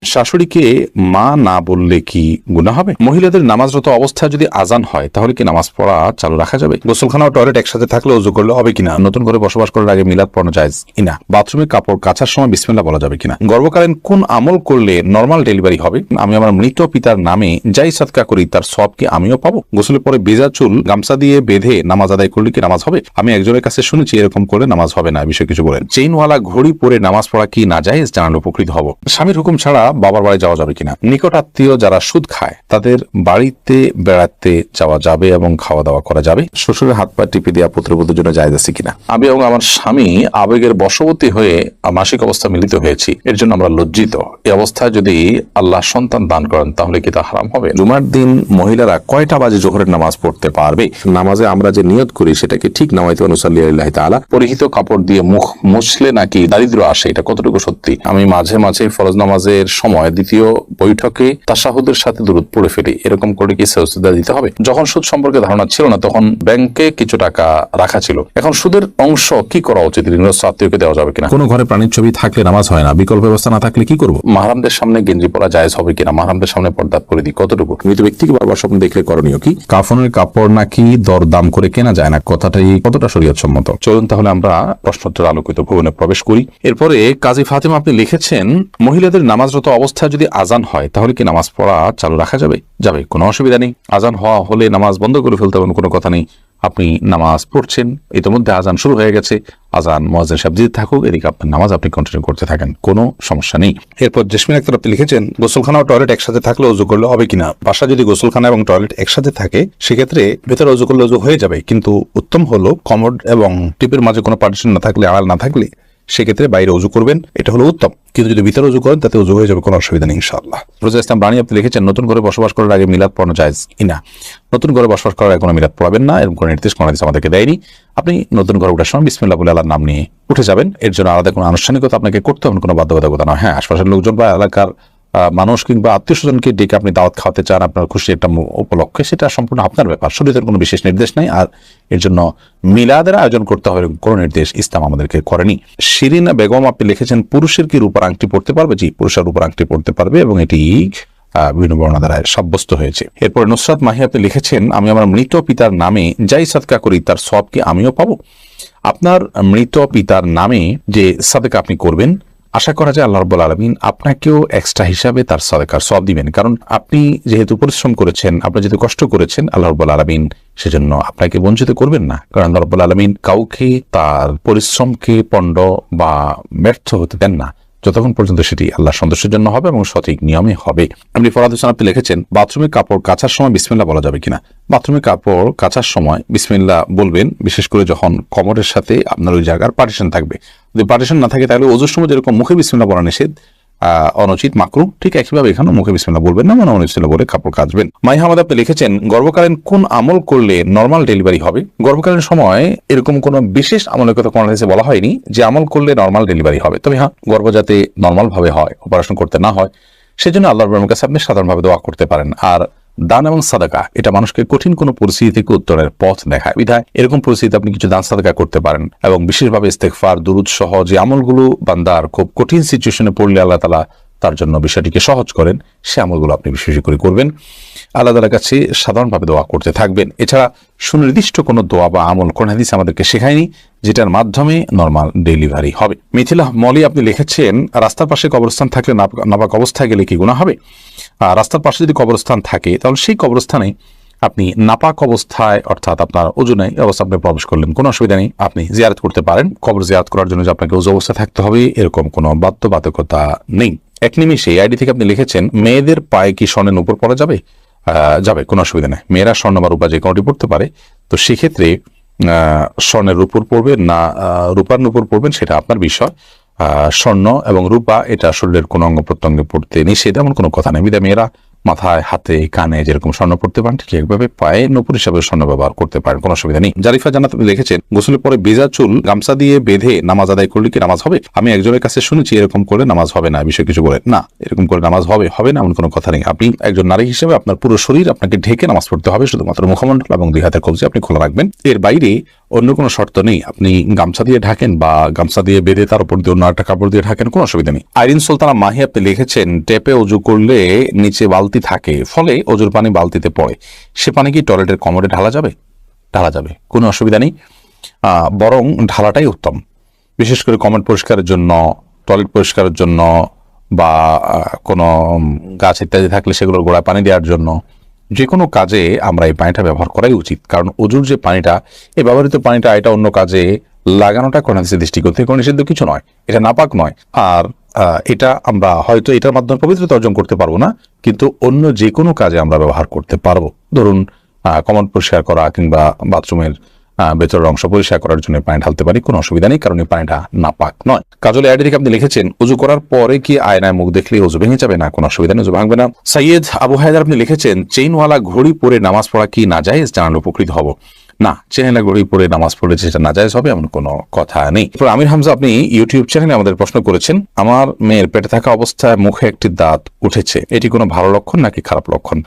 শাশুড়িকে মা না বললে কি গুনাহ হবে? মহিলাদের নামাজরত অবস্থায় যদি আজান হয় তাহলে কি নামাজ পড়া চালু রাখা যাবে? গোসলখানা ও টয়লেট একসাথে থাকলে ওযু করলে হবে কিনা? নতুন করে বসবাস করার আগে মিলাদ পড়ানো জায়েজ কিনা? বাথরুমে কাপড় কাচার সময় বিসমিল্লাহ বলা যাবে কিনা? গর্ভকালীন কোন আমল করলে নরমাল ডেলিভারি হবে? আমি আমার মৃত পিতার নামে যাই সাদকা করি তার সব কি আমিও পাবো? গোসলের পরে ভেজা চুল গামছা দিয়ে বেঁধে নামাজ আদায় করলে কি নামাজ হবে? আমি একজনের কাছে শুনেছি এরকম করলে নামাজ হবে না, বিষয়ে কিছু বলেন। চেইনওয়ালা ঘড়ি পরে নামাজ পড়া কি নাজায়েজ? জানালে উপকৃত হব। স্বামীর হুকুম ছাড়া বাবার বাড়ি যাওয়া যাবে কিনা? নিকট আত্মীয় যারা সুদ খায় তাদের বাড়িতে বেড়াতে যাওয়া যাবে এবং খাওয়া দাওয়া করা যাবে? শ্বশুরের হাত পা টিপে দেওয়া পুত্রবধূর জন্য জায়েজ আছে কিনা? আমি এবং আমার স্বামী আবেগের বশবর্তী হয়ে মাসিক অবস্থা মিলিত হয়েছি, এর জন্য আমরা লজ্জিত। এই অবস্থায় যদি আল্লাহ সন্তান দান করেন তাহলে কি তা হারাম হবে? জুমার দিন মহিলারা কয়টা বাজে জোহরের নামাজ পড়তে পারবে? নামাজে আমরা যে নিয়ত করি সেটা কি ঠিক? নামাইতে অনুসাল্লি আল্লাহি তাআলা পরিহিত কাপড় দিয়ে মুখ মুছলে নাকি দারিদ্র আসে, এটা কতটুকু সত্যি? আমি মাঝে মাঝে ফরজ নামাজের সময় দ্বিতীয় বৈঠকে তাশাহুদের সাথে দুরূদ পড়ে ফেলি, এরকম করে কি সাজদা দিতে হবে? যখন সুদ সম্পর্কে ধারণা ছিল না তখন ব্যাংকে কিছু টাকা রাখা ছিল, এখন সুদের অংশ কি করা উচিত? ঋণগ্রস্ত আত্মীয়কে দেওয়া যাবে কিনা? কোনো ঘরে প্রাণীর ছবি থাকলে নামাজ হয় না, বিকল্প ব্যবস্থা না থাকলে কি করব? মাহরামদের সামনে গেঞ্জি পরা জায়েজ হবে কিনা? মাহরামদের সামনে পর্দা পরিধি কতটুকু? মৃত ব্যক্তিকে বারবার স্বপ্ন দেখলে করণীয় কি? কাফনের কাপড় নাকি দরদাম করে কেনা যায় না, কথাটাই কতটা শরীয়ত সম্মত? চলুন তাহলে আমরা প্রশ্নোত্তর আলোকিত ভবনে প্রবেশ করি। এরপরে কাজী ফাতেমা আপনি লিখেছেন, মহিলাদের নামাজরত অবস্থায় যদি আজান হয় তাহলে কি নামাজ পড়া চালু রাখা যাবে? যাবে, কোনো অসুবিধা নেই। আজান হওয়া হলে নামাজ বন্ধ করে ফেলতে হবে, কোনো কথা নেই। আপনি নামাজ পড়ছেন, ইতিমধ্যে আজান শুরু হয়ে গেছে, আজান মুয়াজ্জিন সাহেব দিতে থাকুক, এদিকে আপনার নামাজ আপনি কন্টিনিউ করতে থাকেন, কোনো সমস্যা নেই। এরপর জেসমিন আক্তার আপনি লিখেছেন, গোসলখানা ও টয়লেট একসাথে থাকলে ওযু করলে হবে কিনা? বাসা যদি গোসলখানা এবং টয়লেট একসাথে থাকে সেক্ষেত্রে ভেতরে ওযু করলে ওযু হয়ে যাবে, কিন্তু উত্তম হলো কমোড এবং টিপের মাঝে কোনো পার্টিশন না থাকলে, আড়াল না থাকলে সেক্ষেত্রে বাইরে ওযু করবেন, এটা হলো উত্তম। কিন্তু যদি ভিতরে ওযু করেন তাতে ওযু হয়ে যাবে, কোনো অসুবিধা নেই ইনশাআল্লাহ। রোজা ইসলাম রানী আপনি লিখেছেন, নতুন করে বসবাস করার আগে মিলাদ পড়ানো জায়েজ কিনা? নতুন করে বসবাস করার আগে কোনো মিলাদ পড়াবেন না, এরকম কোনো নির্দেশ কোনো হাদিস আমাদেরকে দেয়নি। আপনি নতুন ঘরে ওঠার সময় বিসমিল্লাহ বলে আল্লাহর নাম নিয়ে উঠে যাবেন, এর জন্য আলাদা কোনো আনুষ্ঠানিকতা আপনাকে করতে হবে, কোনো বাধ্যবাধকতা নয়। হ্যাঁ, আশপাশের লোকজন বা এলাকার মানুষ কিংবা আত্মীয় স্বজনকে ডেকে আপনি দাওয়াত খাওয়াতে চান আপনার খুশি একটা উপলক্ষে, সেটা সম্পূর্ণ আপনার ব্যাপার, শরীয়তের কোনো বিশেষ নির্দেশ নাই। আর এর জন্য মিলাদের আয়োজন করতে হবে কোনো নির্দেশ ইসলাম আমাদেরকে করেনি। শিরিনা বেগম আপনি লিখেছেন, পুরুষের কি রূপার আংটি পড়তে পারবে? জি, পুরুষের রূপার আংটি পড়তে পারবে এবং এটি বিভিন্ন বর্ণনা দ্বারা সাব্যস্ত হয়েছে। এরপর নুসরাত মাহি আপনি লিখেছেন, আমি আমার মৃত পিতার নামে যাই সাদকা করি তার সব কি আমিও পাবো? আপনার মৃত পিতার নামে যে সাদকা আপনি করবেন, আশা করা যায় আল্লাহ রাব্বুল আলামিন আপনাকেও এক্সট্রা হিসাবে তার সাদকার সওয়াব দিবেন, কারণ আপনি যেহেতু পরিশ্রম করেছেন, আপনি যেহেতু কষ্ট করেছেন, আল্লাহ রাব্বুল আলামিন সেজন্য আপনাকে বঞ্চিত করবেন না, কারণ আল্লাহ রাব্বুল আলামিন কাউকে তার পরিশ্রমকে পণ্ড বা ব্যর্থ হতে দেন না যতক্ষণ পর্যন্ত সেটি আল্লাহ সন্তোষের জন্য হবে এবং সঠিক নিয়মে হবে। আপনি ফরহাদ হোসেন আপনি লিখেছেন, বাথরুমে কাপড় কাচার সময় বিসমিল্লাহ বলা যাবে কিনা? বাথরুমে কাপড় কাচার সময় বিসমিল্লাহ বলবেন, বিশেষ করে যখন কমরের সাথে আপনার ওই জায়গার পার্টিশন থাকবে। যদি পার্টিশন না থাকে তাহলে ওযুর সময় যেরকম মুখে বিসমিল্লাহ বলা নিষেধ, অনুচিত, মাকরুহ, ঠিক একইভাবে এখানে মুখে বিসমিল্লাহ বলবেন না, মানে বিসমিল্লাহ বলে কাপড় কাচবেন। মাইহামাদ আপনি লিখেছেন, গর্ভকালীন কোন আমল করলে নরমাল ডেলিভারি হবে? গর্ভকালীন সময় এরকম কোনো বিশেষ আমলের কথা কোন হাদিসে বলা হয়নি যে আমল করলে নরমাল ডেলিভারি হবে। তবে হ্যাঁ, গর্ভ যাতে নরমাল ভাবে হয়, অপারেশন করতে না হয়, সেজন্য আল্লাহর রহমতের কাছে আপনি সাধারণভাবে দোয়া করতে পারেন। আর দান এবং সাদাকা এটা মানুষকে কঠিন কোনো পরিস্থিতি থেকে উত্তরের পথ দেখায়, বিধায় এরকম পরিস্থিতিতে আপনি কিছু দান সাদাকা করতে পারেন এবং বিশেষভাবে ইস্তেগফার, দুরূদ সহ যে আমলগুলো বান্দার খুব কঠিন সিচুয়েশনে পড়লে আল্লাহ তাআলা তার জন্য বিষয়টিকে সহজ করেন, সে আমলগুলো আপনি বিশেষ করে করবেন, আল্লাহ তাআলার কাছে সাধারণভাবে দোয়া করতে থাকবেন। এছাড়া সুনির্দিষ্ট কোনো দোয়া বা আমল কোন হাদিস আমাদেরকে শেখায়নি যেটার মাধ্যমে নরমাল ডেলিভারি হবে। মিথিলা মলি আপনি লিখেছেন, রাস্তার পাশে কবরস্থান থাকলে নাপাক অবস্থায় গেলে কি গুনাহ হবে? রাস্তার পাশে যদি কবরস্থান থাকে তাহলে সেই কবরস্থানে আপনি নাপাক অবস্থায়, অর্থাৎ আপনার ওযু নাই অবস্থা আপনি প্রবেশ করলেন, কোনো অসুবিধা নেই, আপনি জিয়ারত করতে পারেন। কবর জিয়ারত করার জন্য যে আপনাকে ওযু অবস্থায় থাকতে হবে এরকম কোনো বাধ্যবাধকতা নেই। এক নিমিষে আইডি থেকে আপনি লিখেছেন, মেয়েদের পায়ে কি স্বর্ণের উপর পরা যাবে? যাবে, কোনো অসুবিধা নেই। মেয়েরা স্বর্ণ বা রূপা যে কোনোটি পড়তে পারে, তো সেক্ষেত্রে স্বর্ণের উপর পড়বেন না রূপার উপর পড়বেন সেটা আপনার বিষয়। স্বর্ণ এবং রূপা এটা শরীরের কোনো অঙ্গ প্রত্যঙ্গে পড়তে নিষেধ, এমন কোনো কথা নেই, বিধায় মেয়েরা মাথায়, হাতে, কানে যেরকম স্বর্ণ পড়তে পারেন ঠিক একভাবে পায়ে নপুর হিসাবে স্বর্ণ ব্যবহার করতে পারেন, কোনো অসুবিধা নেই। জারিফা জান্নাত আপনি লিখেছেন, গোসলের পরে ভেজা চুল গামছা দিয়ে বেঁধে নামাজ আদায় করলে কি নামাজ হবে? আমি একজনের কাছে শুনেছি এরকম করে নামাজ হবে না, বিষয় কিছু বলে না, এরকম করে নামাজ হবে না এমন কোনো কথা নেই। আপনি একজন নারী হিসেবে আপনার পুরো শরীর আপনাকে ঢেকে নামাজ পড়তে হবে, শুধুমাত্র মুখমণ্ডল এবং দুই হাতের কবজি আপনি খোলা রাখবেন, এর বাইরে অন্য কোনো শর্ত নেই। আপনি গামছা দিয়ে ঢাকেন বা গামছা দিয়ে বেঁধে তার উপর দিয়ে অন্য একটা কাপড় দিয়ে ঢাকেন, কোনো অসুবিধা নেই। আইরিন সুলতানা মাহি আপনি লিখেছেন, টেপে অজু করলে নিচে বালতি থাকে, ফলে অজুর পানি বালতিতে পড়ে, সে পানি কি টয়লেটের কমোডে ঢালা যাবে? ঢালা যাবে, কোনো অসুবিধা নেই, বরং ঢালাটাই উত্তম। বিশেষ করে কমোড পরিষ্কারের জন্য, টয়লেট পরিষ্কারের জন্য বা কোনো গাছ ইত্যাদি থাকলে সেগুলোর গোড়ায় পানি দেওয়ার জন্য, যে কোনো কাজে আমরা এই পানিটা ব্যবহার করাই উচিত। কারণ অজুর যে পানিটা, এই ব্যবহৃত পানিটা এটা অন্য কাজে লাগানোটা কোন হাদিসের দৃষ্টিকোণ থেকে কোনো নিষিদ্ধ কিছু নয়, এটা নাপাক নয়। আর এটা আমরা হয়তো এটার মাধ্যমে পবিত্রতা অর্জন করতে পারবো না, কিন্তু অন্য যে কোনো কাজে আমরা ব্যবহার করতে পারবো। ধরুন কমোড পরিষ্কার করা কিংবা বাথরুমের ভেতরের অংশ পরিষ্কার করার জন্য পানি ঢালতে পারি, কোনো অসুবিধা নেই, কারণ এই পানিটা নাপাক নয়। কাজল আইডি থেকে আপনি লিখেছেন, উজু করার পরে কি আয়নায় মুখ দেখলে উজু ভেঙে যাবে? না, কোনো অসুবিধা নেই, উজু ভাঙবে না। সৈয়দ আবু হায়দার আপনি লিখেছেন, চেইনওয়ালা ঘড়ি পরে নামাজ পড়া কি নাজায়েজ? জানালে উপকৃত হব। না, চেইনওয়ালা ঘড়ি পরে নামাজ পড়লে সেটা নাজায়েজ হবে এমন কোনো কথা নেই। আমির হামজা আপনি ইউটিউব চ্যানেলে আমাদের প্রশ্ন করেছেন, আমার মেয়ের পেটে থাকা অবস্থায় মুখে একটি দাঁত উঠেছে, এটি কোনো ভালো লক্ষণ নাকি খারাপ লক্ষণ?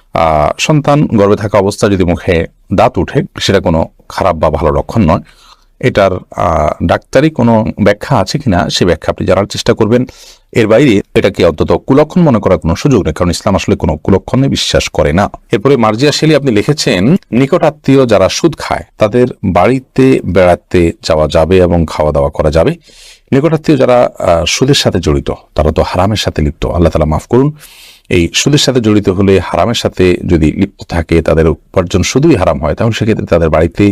সন্তান গর্ভে থাকা অবস্থায় যদি মুখে দাঁত উঠে সেটা কোনো খারাপ বা ভালো লক্ষণ নয়। এটার ডাক্তারি কোনো ব্যাখ্যা আছে কিনা সে ব্যাখ্যা আপনি জানার চেষ্টা করবেন। এর বাইরে এটাকে অন্তত কুলক্ষণ মনে করার কোনো সুযোগ নেই, কারণ ইসলাম আসলে কোনো কুলক্ষণে বিশ্বাস করে না। এরপরে মার্জিয়া শেলি আপনি লিখেছেন, নিকট আত্মীয় যারা সুদ খায় তাদের বাড়িতে বেড়াতে যাওয়া যাবে এবং খাওয়া দাওয়া করা যাবে। নিকটাত্মীয় যারা সুদের সাথে জড়িত তারা তো হারামের সাথে লিপ্ত, আল্লাহ তাআলা মাফ করুন। এই সুদের সাথে জড়িত হলে, হারামের সাথে যদি লিপ্ত থাকে, তাদের উপার্জন শুধুই হারাম হয়, তাহলে সেক্ষেত্রে তাদের বাড়িতে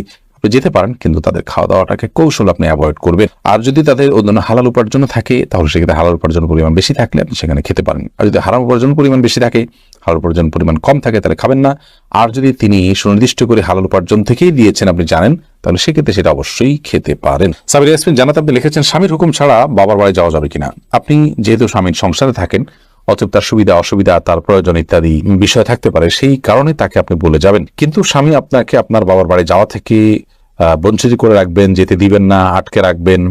যেতে পারেন, কিন্তু তাদের খাওয়া দাওয়াটাকে কৌশল আপনি অ্যাভয়েড করবেন। আর যদি তাদের অন্য হালাল উপার্জন থাকে, তাহলে সেক্ষেত্রে হালাল উপার্জন পরিমাণ বেশি থাকলে আপনি সেখানে খেতে পারেন। আর যদি হারাম উপার্জন পরিমাণ বেশি থাকে, হালাল উপার্জন পরিমাণ কম থাকে, তাহলে খাবেন না। আর যদি তিনি সুনির্দিষ্ট করে হালাল উপার্জন থেকেই দিয়েছেন আপনি জানেন, তাহলে সেক্ষেত্রে সেটা অবশ্যই খেতে পারেন। সাবির ইয়াসমিন জান্নাত আপনি লিখেছেন, স্বামীর হুকুম ছাড়া বাবার বাড়ি যাওয়া যাবে কিনা? আপনি যেহেতু স্বামীর সংসারে থাকেন, অতএব তার সুবিধা অসুবিধা, তার প্রয়োজন ইত্যাদি বিষয় থাকতে পারে, সেই কারণে তাকে আপনি বলে যাবেন। কিন্তু স্বামী আপনাকে আপনার বাবার বাড়ি যাওয়া থেকে বঞ্চিত করে রাখবেন, যেতে দিবেন না, আটকে রাখবেন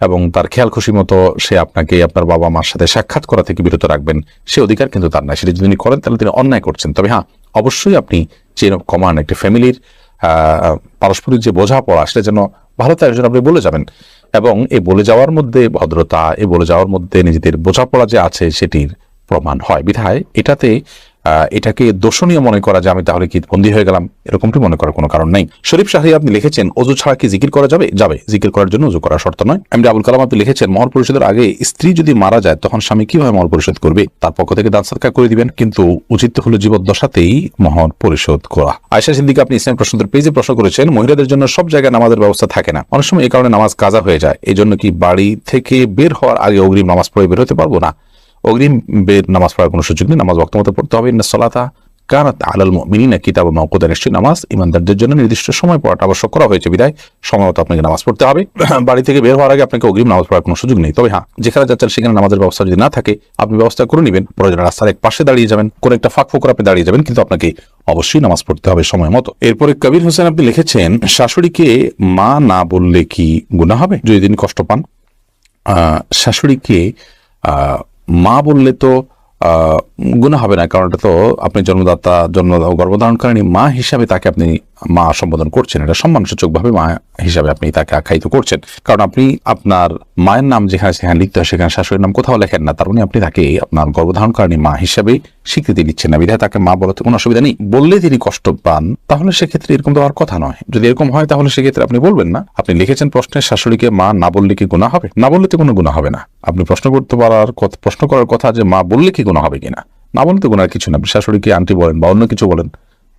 এবং তার খেয়াল খুশি মতো সে আপনাকে আপনার বাবা মার সাথে সাক্ষাৎ করা থেকে বিরত রাখবেন, সে অধিকার কিন্তু তার নাই। সেটা যদি তিনি করেন তাহলে তিনি অন্যায় করছেন। তবে হ্যাঁ, অবশ্যই আপনি চেইন অফ কমান্ড, একটা ফ্যামিলির পারস্পরিক যে বোঝাপড়া, সেটা যেন ভালো তার জন্য আপনি বলে যাবেন। এবং এই বলে যাওয়ার মধ্যে ভদ্রতা, এই বলে যাওয়ার মধ্যে নিজেদের বোঝাপড়া যে আছে সেটির প্রমাণ হয়। বিধায় এটাকে দোষণীয় মনে করা যে আমি তাহলে কি বন্দী হয়ে গেলাম, এরকমটি মনে করার কোনো কারণ নাই। শরীফ শাহরি আপনি লিখেছেন, অজু ছাড়া কি জিকির করা যাবে? যাবে, জিকির করার জন্য অজু করা শর্ত নয়। এমডি আবুল কালাম আপনি লিখেছেন, মহর পরিশোধের আগে স্ত্রী যদি মারা যায় তখন স্বামী কিভাবে মহর পরিশোধ করবে? তার পক্ষ থেকে দান সদকা করে দিবেন, কিন্তু উচিত হলো জীবদ্দশাতেই মহর পরিশোধ করা। আয়েশা সিদ্দিকা আপনি ইসলাম প্রশ্নের পেজে প্রশ্ন করেছেন, মহিলাদের জন্য সব জায়গায় নামাজের ব্যবস্থা থাকে না, অনেক সময় এই কারণে নামাজ কাজা হয়ে যায়, এই জন্য কি বাড়ি থেকে বের হওয়ার আগে অগ্রিম নামাজ পড়ে বের হতে পারবো? না, অগ্রিম বের নামাজ পড়ার কোনো সুযোগ নেই। নামাজ ওয়াক্ত মতো পড়তে হবে। ইন্নাস সালাতা কানাত আলাল মুমিনিনা কিতাবাম মাওকুতা, নিশ্চয়ই নামাজ ইমানদারদের জন্য নির্দিষ্ট সময় পড়াটা আবশ্যক করা হয়েছে, বিধায় সময় মতো আপনাকে নামাজ পড়তে হবে। বাড়ি থেকে বের হওয়ার আগে আপনাকে অগ্রিম নামাজ পড়ার কোনো সুযোগ নেই। তবে হ্যাঁ, যেখানে যাচ্ছেন সেখানে নামাজের ব্যবস্থা যদি না থাকে, আপনি ব্যবস্থা করে নেবেন। প্রয়োজনে রাস্তার এক পাশে দাঁড়িয়ে যাবেন, কোন একটা ফাঁক ফোকর আপনি দাঁড়িয়ে যাবেন, কিন্তু আপনাকে অবশ্যই নামাজ পড়তে হবে সময় মতো। এরপরে কবির হোসেন আপনি লিখেছেন, শাশুড়িকে মা না বললে কি গুনাহ হবে যদি তিনি কষ্ট পান? শাশুড়িকে মা বললে তো গুনাহ হবে না, কারণ এটা তো আপনি গর্ভধারণকারী মা হিসাবে তাকে আপনি মা সম্বোধন করছেন, এটা সম্মানসূচক ভাবে মা হিসাবে আপনি তাকে আখ্যায়িত করছেন। কারণ আপনি আপনার মায়ের নাম যেখানে সেখানে লিখতে হয়, সেখানে শাশুড়ির নাম কোথাও লেখেন না, তার মানে আপনি তাকে আপনার গর্ভধারণকারী মা হিসাবে স্বীকৃতি দিচ্ছেন না, বিধায় তাকে মা বলতে কোনো অসুবিধা নেই। বললে তিনি কষ্ট পান, তাহলে সেক্ষেত্রে এরকম তো হওয়ার কথা নয়। যদি এরকম হয় তাহলে সেক্ষেত্রে আপনি বলবেন না। আপনি লিখেছেন প্রশ্নে, শাশুড়িকে মা না বললে কি গুনাহ হবে? না বললে তো কোনো গুনাহ হবে না। আপনি প্রশ্ন করার কথা যে মা বললে কি গুনাহ হবে কিনা, না বললে তো গুনাহ কিছু না। আপনি শাশুড়িকে আন্টি বলেন বা অন্য কিছু বলেন,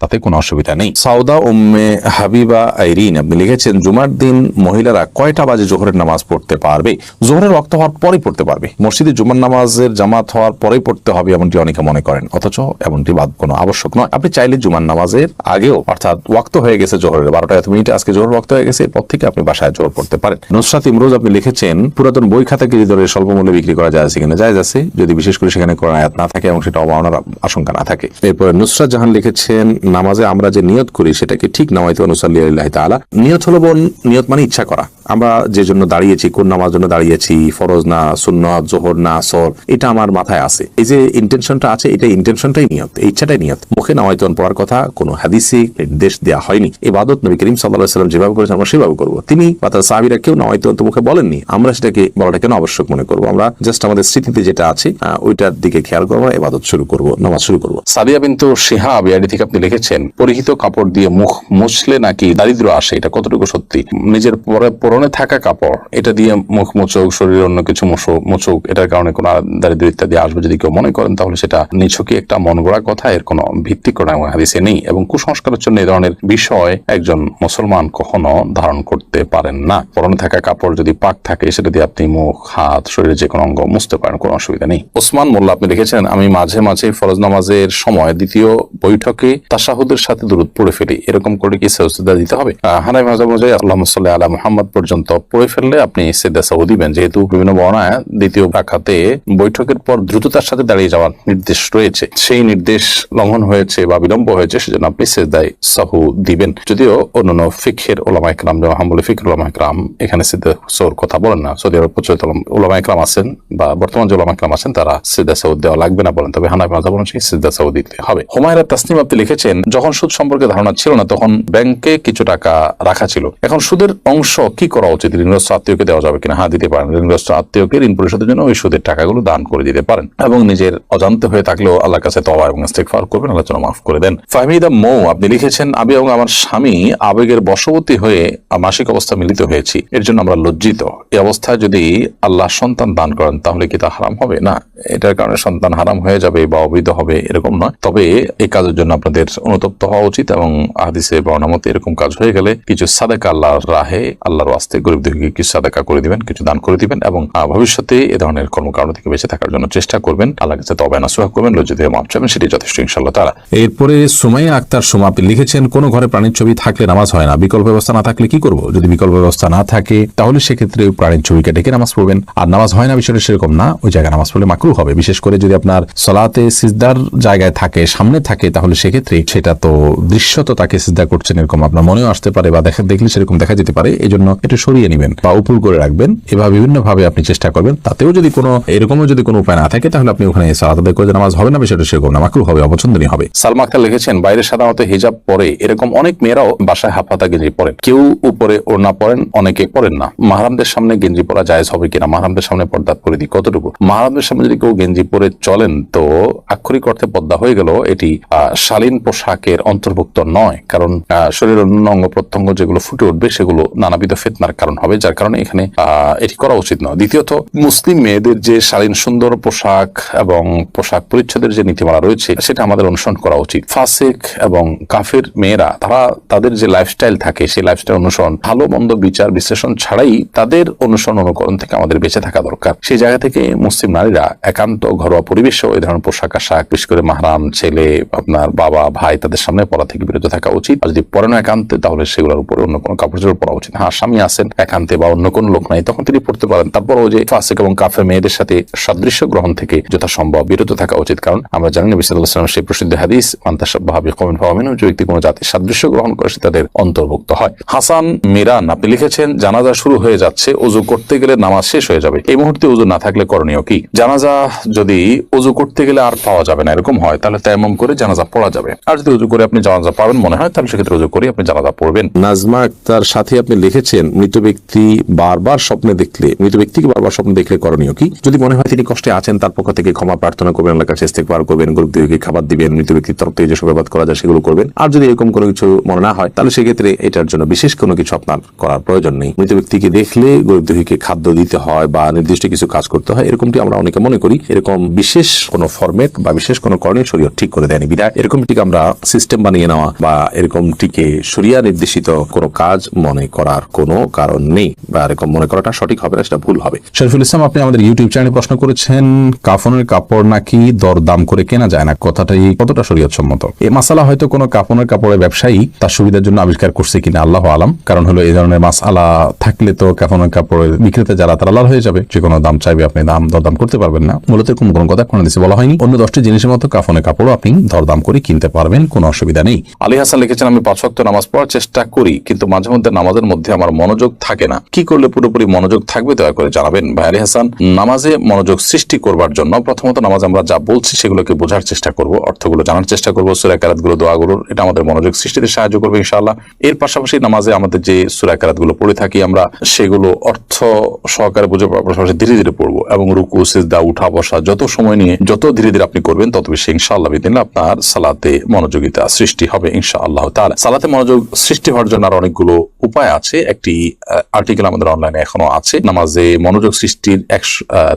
তাতে কোনো অসুবিধা নেই। সাউদা উম্মে হাবিবা আইরিন আপনি লিখেছেন, জুমার দিন মহিলারা কয়টা বাজে জোহরের নামাজ পড়তে পারবে? জোহরের ওয়াক্ত হওয়ার পরেই পড়তে পারবে। মসজিদে জুমার নামাজের জামাত হওয়ার পরেই পড়তে হবে এমনটি অনেকে মনে করেন, অথচ এমনটি কোনো আবশ্যক নয়। আপনি চাইলে জুমার নামাজের আগেও, অর্থাৎ ওয়াক্ত হয়ে গেছে জোহরের 12টা এত মিনিটে, আজকে জোহর ওয়াক্ত হয়ে গেছে, এরপর থেকে আপনি বাসায় জোহর পড়তে পারেন। নুসরাত ইমরোজ আপনি লিখেছেন, পুরাতন বই খাতা কেজি দরে স্বল্প মূল্যে বিক্রি করা যায় কিনা? জায়েজ আছে, যদি বিশেষ করে সেখানে কোরআন আয়াত না থাকে এবং সেটা অবমাননার আশঙ্কা না থাকে। এরপর নুসরাত জাহান লিখেছেন, নামাজে আমরা যে নিয়ত করি সেটা কি ঠিক? নামাইতু নুসাল্লি লিল্লাহি তাআলা। নিয়ত হলো বোন, নিয়ত মানে ইচ্ছা করা। আমরা যে জন্য দাঁড়িয়েছি, কোন নামাজ জন্য দাঁড়িয়েছি, ফরজ না সুন্নাত, জোহর না আসর, এটা আমার মাথায় আছে। এই যে ইন্টেনশনটা আছে, এটা ইন্টেনশনটাই নিয়ত, এই ইচ্ছাটাই নিয়ত। মুখে নামাইতুন পড়ার কথা কোনো হাদিসে নির্দেশ দেওয়া হয়নি। ইবাদত নবী করিম সাল্লাল্লাহু আলাইহি ওয়াসাল্লাম যেভাবে করেছেন আমরা সেভাবে করব। তিনি বা তার সাহাবীরা কেউ নামাইতুন তো মুখে বলেননি, আমরা সেটাকে বলাটা কেন আবশ্যক মনে করব? আমরা জাস্ট আমাদের স্মৃতিতে যেটা আছে ওইটার দিকে খেয়াল করবো, ইবাদত শুরু করব, নামাজ শুরু করব। সাদিয়া বিনতু শিহাব ইয়াডি থেকে আপনি লিখেছেন, পরিহিত কাপড় দিয়ে মুখ মুছলে নাকি দারিদ্র আসে, এটা কতটুকু সত্যি? নিজের পরনে থাকা কাপড় এটা দিয়ে মুখ মুছুক, শরীর অন্য কিছু মুছুক, এটার কারণে কোনো দারিদ্র ইত্যাদি আসবে যদি কেউ মনে করেন, তাহলে সেটা নিছকই একটা মন গড়া কথা, এর কোনো ভিত্তি কোনো হাদিসে নেই। এবং কুসংস্কারের জন্য এই ধরনের বিষয় একজন মুসলমান কখনো ধারণ করতে পারেন না। পরনে থাকা কাপড় যদি পাক থাকে, সেটা দিয়ে আপনি মুখ, হাত, শরীরের যে কোনো অঙ্গ মুছতে পারেন, কোনো অসুবিধা নেই। ওসমান মোল্লা আপনি লিখেছেন, আমি মাঝে মাঝে ফরজ নামাজের সময় দ্বিতীয় বৈঠকে তাশাহুদের সাথে দুরূদ পড়ে ফেলি, এরকম করে কি সাজদা দিতে হবে? হানাফি মাযহাব অনুযায়ী আল্লাহুম্মা সাল্লি আলা মুহাম্মদ পর্যন্ত পড়ে ফেললে আপনি সিজদা সাহু দিবেন, যেহেতু বিভিন্ন বর্ণনায় দ্বিতীয় রাকাতে বৈঠকের পর দ্রুততার সাথে দাঁড়িয়ে যাওয়ার নির্দেশ রয়েছে। সেই নির্দেশ লঙ্ঘন হয়েছে বা বিলম্ব হয়েছে, সেজন্য আপনি সিজদায়ে সাহু দিবেন। যদিও অন্যান্য ফিকহের উলামায়ে কেরাম, যেমন হাম্বলি ফিকহের উলামায়ে কেরাম এখানে সিজদা সাহুর কথা বলেন না। সৌদি আরব প্রচলিত উলামায়ে কেরাম আছেন বা বর্তমান যে উলামায়ে কেরাম আছেন, তারা সিজদা সাহু দেওয়া লাগবে না বলেন, তবে হানাফি মাযহাব অনুযায়ী সিজদা সাহু দিতে হবে। হুমায়রা তাসনিম আপনি লিখেছেন, যখন সুদ সম্পর্কে ধারণা ছিল না তখন ব্যাংকে কিছু টাকা রাখা ছিল, এখন সুদের অংশ কি করা উচিত? ঋণগ্রস্ত আত্মীয়কে দেওয়া যাবে কিনা? হ্যাঁ, দিতে পারেন। ঋণগ্রস্ত আত্মীয়কে ঋণ পরিশোধের জন্য ওই সুদের টাকাগুলো দান করে দিতে পারেন, এবং নিজের অজান্তে হয়ে থাকলেও আল্লাহর কাছে তওবা এবং ইস্তিগফার করবেন, আল্লাহ যেন মাফ করে দেন। ফাহমিদা মৌ আপনি লিখেছেন, আমি এবং আমার স্বামী আবেগের বশবর্তী হয়ে মাসিক অবস্থা মিলিত হয়েছি, এর জন্য আমরা লজ্জিত। এই অবস্থায় যদি আল্লাহ সন্তান দান করেন তাহলে কি তা হারাম হবে? না, এটার কারণে সন্তান হারাম হয়ে যাবে বা অবৈধ হবে এরকম নয়। তবে এই কাজের জন্য আপনাদের অনুতপ্ত হওয়া উচিত, এবং হাদিসে বর্ণনা মতে এরকম কাজ হয়ে গেলে কিছু সাদাকা আল্লাহর রাহে, আল্লাহর ওয়াস্তে গরিব দুঃখীকে কিছু সাদাকা করে দিবেন, কিছু দান করে দিবেন, এবং ভবিষ্যতে এ ধরনের কর্মকাণ্ড থেকে বেঁচে থাকার জন্য চেষ্টা করবেন। আল্লাহর কাছে তওবা নসুহা করবেন, লজ্জিত হয়ে মাফ চাইবেন, সেটি যথেষ্ট ইনশাআল্লাহ তাআলা। এরপরে সুমাইয়া আক্তার সুমা আপনি লিখেছেন, কোন ঘরে প্রাণীর ছবি থাকলে নামাজ হয় না, বিকল্প ব্যবস্থা না থাকলে কি করব? যদি বিকল্প ব্যবস্থা না থাকে তাহলে সেক্ষেত্রে প্রাণীর ছবিকে ডেকে নামাজ পড়বেন। আর নামাজ হয় না বিষয়টা সেরকম না, ওই জায়গায় নামাজ পড়লে মাকরুহ হবে। বিশেষ করে যদি আপনার সালাতে সিজদার জায়গায় থাকে, সামনে থাকে, তাহলে সেক্ষেত্রে সেটা তো দৃশ্যত তাকে সিজদা করছেন এরকম আপনার মনেও আসতে পারে, বা দেখলে সেরকম দেখা যেতে পারে। এই জন্য একটু সরিয়ে নেবেন বা উপর করে রাখবেন। এভাবে বিভিন্ন ভাবে আপনি চেষ্টা করবেন। তাতেও যদি কোনো এরকমও যদি কোনো উপায় না থাকে, তাহলে আপনি ওখানে সালাত আদায় করে নামাজ হবে না, বিষয়টা সেরকম না, মাকরুহ হবে, অপছন্দনীয় হবে। সালমা আক্তার লিখেছেন, বাইরে সাধারণত হিজাব পরে, এরকম অনেক মেয়েরাও বাসায় হাফ হাতা গেঞ্জি পরেন, কেউ উপরে ওড়না পরেন, অনেকে পরেন না। মাহরামদের সামনে গেঞ্জি পরা জায়েজ হবে কিনা? মাহরামদের সামনে পর্দা পরিধি কতটুকু? মাহরামদের সামনে যদি কেউ গেঞ্জি পরে চলেন তো আক্ষরিক অর্থে পর্দা হয়ে গেল, এটি শালীন পোশাকের অন্তর্ভুক্ত নয়, কারণ শরীরের অন্য অঙ্গ প্রত্যঙ্গ যেগুলো ফুটে উঠবে সেগুলো নানাবিধ ফিতনার কারণ হবে, যার কারণে এখানে এটি করা উচিত নয়। দ্বিতীয়ত, মুসলিম মেয়েদের যে শালীন সুন্দর পোশাক এবং পোশাক পরিচ্ছদের যে নীতিমালা রয়েছে সেটা আমাদের অনুসরণ করা উচিত। ফাসিক এবং কাফের মেয়েরা তারা তাদের যে লাইফস্টাইল থাকে সেই লাইফস্টাইল অনুসরণ, ভালো মন্দ বিচার বিশ্লেষণ ছাড়াই তাদের অনুসরণ অনুকরণ থেকে আমাদের বেঁচে থাকা দরকার। সেই জায়গা থেকে মুসলিম নারীরা একান্ত ঘরোয়া পরিবেশেও এই ধরনের পোশাক আশাক, বিশেষ করে মাহরাম ছেলে, আপনার বাবা, ভাই, তাদের সামনে পরা থেকে বিরত থাকা উচিত। আর যদি পরে না একান্তে, তাহলে সেগুলোর উপরে অন্য কোনো কাপড় চোপড় পরা উচিত। হ্যাঁ, স্বামী আছেন একান্তে বা অন্য কোনো লোক নাই, তখন তিনি পড়তে পারেন। তারপরও যে ফাসিক এবং কাফের মেয়েদের সাথে সাদৃশ্য গ্রহণ থেকে যথাসম্ভব বিরত থাকা উচিত, কারণ আমরা জানি নবী সাল্লাল্লাহু আলাইহি ওয়াসাল্লাম সেই প্রসিদ্ধ হাদিস, মান তাশাব্বাহা বিকওমিন ফাহুয়া মিনহুম, যে ব্যক্তি কোনো জাতির সাদৃশ্য গ্রহণ করে সে তাদের অন্তর্ভুক্ত হয়। হাসান মিরান আপনি লিখেছেন, জানাজা শুরু হয়ে যাচ্ছে, ওযু করতে গেলে নামাজ শেষ হয়ে যাবে, এই মুহূর্তে ওযু না থাকলে করণীয় কি? জানাজা যদি ওযু করতে গেলে আর পাওয়া যাবে না এরকম হয়, তাহলে তায়াম্মুম করে জানাজা পড়া যাবে। আর যদি ওযু করে আপনি জানাজা পাবেন মনে হয়, তাহলে সেক্ষেত্রে ওযু করে আপনি জানাজা পড়বেন। নাজমা আক্তার সাথে আপনি লিখেছেন, মৃত ব্যক্তিকে বারবার স্বপ্নে দেখলে করণীয় কি? যদি মনে হয় তিনি কষ্টে আছেন, তার পক্ষ থেকে ক্ষমা প্রার্থনা করবেন, আল্লাহর কাছে ইস্তিগফার করবেন, গরিব দুঃখীকে খাবার দিবেন, মৃত ব্যক্তির তরফ থেকে যে ইবাদত করা যায় সেগুলো করবেন। আর যদি এরকম কোনো কিছু মনে না হয়, তাহলে সেক্ষেত্রে এটার জন্য বিশেষ কোনো কিছু আপনার করার প্রয়োজন নেই। মৃত ব্যক্তিকে দেখলে গরিব দুঃখীকে খাদ্য দিতে হয় বা নির্দিষ্ট কিছু কাজ করতে হয়, এরকমটি আমরা অনেকে মনে করি। এরকম বিশেষ কোনো ফরম্যাট বা বিশেষ কোনো করণীয় শরীয়ত ঠিক করে দেয়নি, বিধায় এরকম ঠিক আমরা সিস্টেম বানিয়ে নেওয়া বা এরকমটিকে শরিয়া নির্দেশিত কোনো কাজ মনে করার কোনো কারণ নেই, বা এরকম মনে করাটা সঠিক হবে না, সেটা ভুল হবে। শরীফুল ইসলাম, আপনি আমাদের ইউটিউব চ্যানেলে প্রশ্ন করেছেন, কাফনের কাপড় নাকি দরদাম করে কেনা যায় না, কথাটাই কতটা শরীয়ত সম্মত? এই মাসালা হয়তো কোনো কাফনের কাপড়ের ব্যবসায়ী তার সুবিধার জন্য আবিষ্কার করছে কিনা আল্লাহ আলাম। কারণ হলো এই ধরনের মাসালা থাকলে তো কাফনের কাপড়ের বিক্রেতা যারা তারা লাল হয়ে যাবে, যে কোনো দাম চাইবে, আপনি দরদাম করতে পারবেন না। মূলত কোনো কথা কোন দেশে বলা হয়নি। অন্য 10টি জিনিসের মতো কাফনের কাপড়ও আপনি দরদাম করে কিনতে পারবেন, কোনো অসুবিধা নেই। আলী হাসান লিখেছেন, আমি 5 ওয়াক্ত নামাজ পড়ার চেষ্টা করি, কিন্তু মাঝে মধ্যে নামাজের মধ্যে আমার মনোযোগ থাকে না। কি করলে পুরোপুরি মনোযোগ থাকবে দয়া করে জানাবেন। ভাই আলী হাসান, নামাজে মনোযোগ সৃষ্টি করবার জন্য প্রথমত নামাজ আমরা যা বলছি সেগুলোকে বোঝার চেষ্টা করব, অর্থগুলো জানার চেষ্টা করব, সূরা কারাতগুলো, দোয়াগুলো, এটা আমাদের মনোযোগ সৃষ্টিতে সাহায্য করবে ইনশাআল্লাহ। এর পাশাপাশি নামাজে আমাদের যে সূরা কারাতগুলো পড়ে থাকি আমরা, সেগুলো অর্থ সহকারে বুঝে পাশাপাশি ধীরে ধীরে পড়বো, এবং রুকু, সিজদা, উঠা বসা যত সময় নিয়ে যত ধীরে ধীরে আপনি করবেন তত বেশি ইনশাআল্লাহ বিদিন আপনার সালাতে মনোযোগিতা সৃষ্টি হবে ইনশাআল্লাহ তাআলা। সালাতে মনোযোগ সৃষ্টি হওয়ার জন্য আর অনেকগুলো উপায় আছে। একটি আর্টিকেল আমাদের অনলাইনে এখনো আছে, নামাজে মনোযোগ সৃষ্টির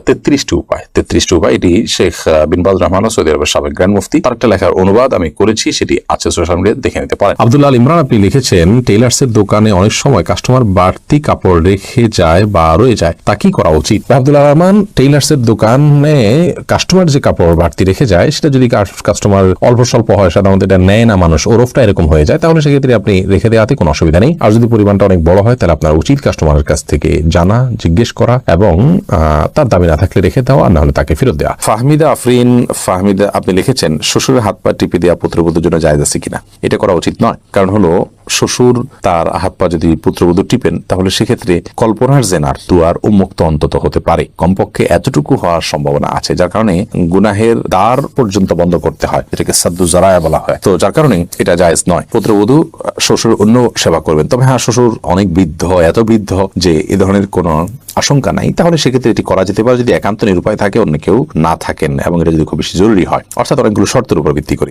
33টি উপায়। এটি শেখ বিন বাজ রহমানুল্লাহ, সৌদি আরবের সাবেক গ্র্যান্ড মুফতি, তার একটা লেখার অনুবাদ আমি করেছি, সেটি আছে সোশ্যাল মিডিয়ায়, দেখে নিতে পারেন। আব্দুল্লাহ আল ইমরান, আপনি লিখেছেন, টেইলার্সের দোকানে অনেক সময় কাস্টমার বাড়তি কাপড় রেখে যায় বা রয়ে যায়, তা কি করা উচিত? আব্দুল্লাহ রহমান, টেইলার্সের দোকানে কাস্টমার যে কাপড় বাড়তি রেখে যায়, সেটা যদি কাস্টমার অল্প স্বল্প হয়, সাধারণত এটা নেয় না মানুষ, ওরফটা এরকম হয়ে যায়, তাহলে সেক্ষেত্রে আপনি রেখে দেওয়াতে কোনো অসুবিধা নেই। আর যদি পরিমাণটা অনেক বড় হয়, তাহলে আপনার উচিত কাস্টমারের কাছ থেকে জানা, জিজ্ঞেস করা, এবং তার দাবি না থাকলে রেখে দেওয়া, আর না হলে তাকে ফেরত দেওয়া। ফাহমিদা আফরিন, আপনি লিখেছেন, শ্বশুরের হাত পা টিপে দেওয়া পুত্রবধূর জন্য জায়েজ আছে কিনা? এটা করা উচিত নয়। কারণ হলো, শ্বশুর তার হাত পা যদি পুত্রবধূ টিপেন, তাহলে সেক্ষেত্রে কল্পনার জেনার দুয়ার উন্মুক্ত অন্তত হতে পারে, কমপক্ষে এতটুকু হওয়ার সম্ভাবনা আছে, যার কারণে গুনাহের দ্বার পর্যন্ত বন্ধ করতে হয়, এটাকে সাদ্দু জারায়া বলা হয়। তো যার কারণে এটা জায়েজ নয়। পুত্রবধূ শ্বশুর অন্য সেবা করবেন, তবে হ্যাঁ, শ্বশুর অনেক বৃদ্ধ, এত বৃদ্ধ যে এ ধরনের কোনো আশঙ্কা নাই, তাহলে সেক্ষেত্রে এটি করা যেতে পারে, যদি একান্ত নিরুপায় থাকে, অন্য কেউ না থাকেন, এবং এটা যদি খুব বেশি জরুরি হয়, অর্থাৎ অনেকগুলো শর্তের উপর ভিত্তি করে।